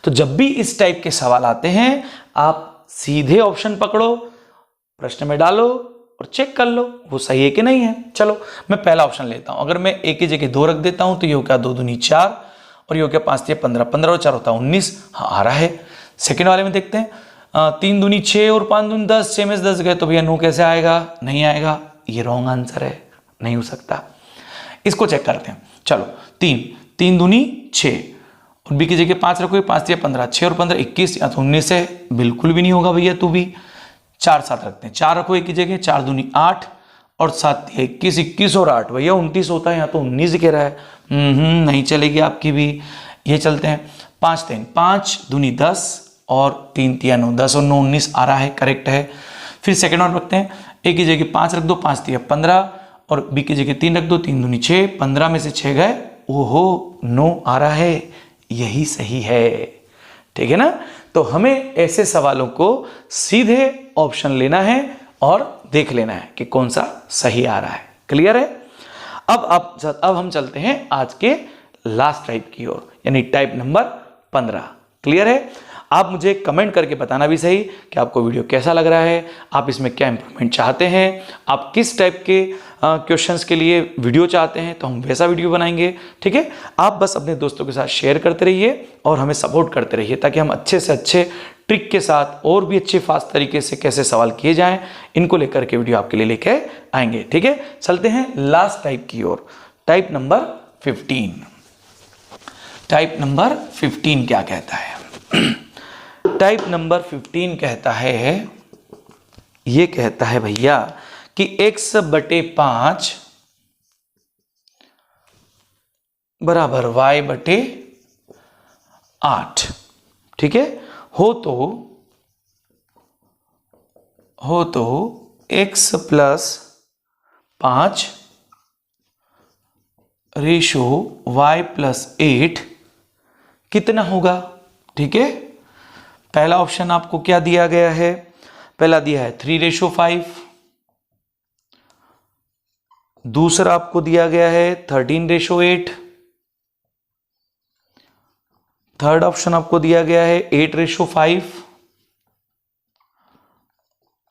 तो जब भी इस टाइप के सवाल आते हैं आप सीधे ऑप्शन पकड़ो, प्रश्न में डालो और चेक कर लो वो सही है कि नहीं है। चलो मैं पहला ऑप्शन लेता हूं। अगर मैं a की जगह 2 रख देता हूं तो ये हो गया 2 दूनी 4 और ये हो गया 5 × 15 15 और 4 होता है 19। हाँ आ रहा है। सेकेंड वाले में देखते हैं, 3 दूनी 6 और 5 दूनी 10, 6 में से 10 गए तो भैया 9 कैसे आएगा? नहीं आएगा, ये रॉन्ग आंसर है, नहीं हो सकता। इसको चेक करते हैं। चलो 3 दूनी 6 और बी की जगह 5 रखोगे, 5 × 15 6 और 15 21 या तो 19 है, बिल्कुल भी नहीं होगा भैया। तू भी 4 7 रखते हैं, 4 रखो एक की जगह, 4 दूनी 8 और 7 21 21 और 8 भैया 29 होता है, यहाँ तो 19 कह रहा है। नहीं चलेगी आपकी भी। ये चलते हैं 5 3 5 दूनी 10 और 3 3 9 10 और 9 19 आ रहा है, करेक्ट है। फिर सेकेंड और रखते हैं, ए की जगह 5 रख दो, 5 3 15 और बी की जगह 3 रख दो, 3 दूनी 6 15 में से 6 गए, ओहो 9 आ रहा है, यही सही है, ठीक है ना। तो हमें ऐसे सवालों को सीधे ऑप्शन लेना है और देख लेना है कि कौन सा सही आ रहा है। क्लियर है? अब हम चलते हैं आज के लास्ट टाइप की ओर, यानी टाइप नंबर 15। क्लियर है? आप मुझे कमेंट करके बताना भी सही कि आपको वीडियो कैसा लग रहा है, आप इसमें क्या इंप्रूवमेंट चाहते हैं, आप किस टाइप के क्वेश्चंस के लिए वीडियो चाहते हैं, तो हम वैसा वीडियो बनाएंगे, ठीक है। आप बस अपने दोस्तों के साथ शेयर करते रहिए और हमें सपोर्ट करते रहिए ताकि हम अच्छे से अच्छे ट्रिक के साथ और भी अच्छे फास्ट तरीके से कैसे सवाल किए जाएं, इनको लेकर के वीडियो आपके लिए लेके आएंगे, ठीक है। चलते हैं लास्ट टाइप की ओर, टाइप नंबर 15। टाइप नंबर 15 क्या कहता है? टाइप नंबर 15 कहता है, ये कहता है भैया कि x/5 बराबर y/8, ठीक है। हो तो x + 5 रेशो y + 8 कितना होगा? ठीक है, पहला ऑप्शन आपको क्या दिया गया है? पहला दिया है 3:5, दूसरा आपको दिया गया है 13:8, थर्ड ऑप्शन आपको दिया गया है 8:5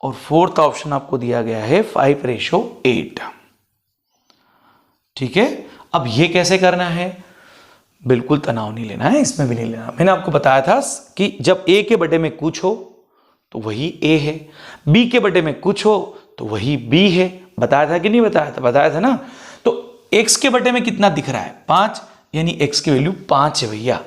और फोर्थ ऑप्शन आपको दिया गया है 5:8, ठीक है। अब ये कैसे करना है? बिल्कुल तनाव नहीं लेना है, इसमें भी नहीं लेना। मैंने आपको बताया था कि जब a के बटे में कुछ हो तो वही a है, b के बटे में कुछ हो तो वही b है। बताया था कि नहीं बताया था? बताया था ना। तो x के बटे में कितना दिख रहा है? 5, यानी x की वैल्यू 5 है भैया।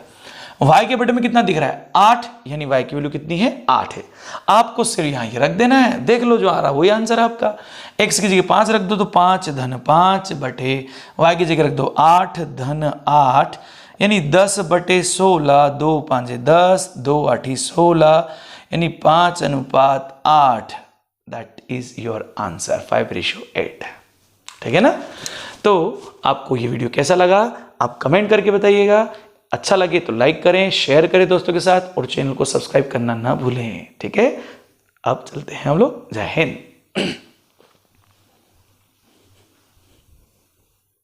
y के बटे में कितना दिख रहा है? 8, यानी y की वैल्यू कितनी है? 8 है। आपको सिर्फ यहां ये रख देना है, देख लो जो आ रहा है वही आंसर है आपका। x की जगह 5 रख दो तो 5 धन 5 बटे y की जगह रख दो 8 धन 8, यानी 10/16, 2 5 10, 2 8 16, यानी 5:8। दैट इज योर आंसर, 5:8, ठीक है ना। तो आपको ये वीडियो कैसा लगा आप कमेंट करके बताइएगा। अच्छा लगे तो लाइक करें, शेयर करें दोस्तों के साथ और चैनल को सब्सक्राइब करना ना भूलें, ठीक है। अब चलते हैं हम लोग। जय हिंद।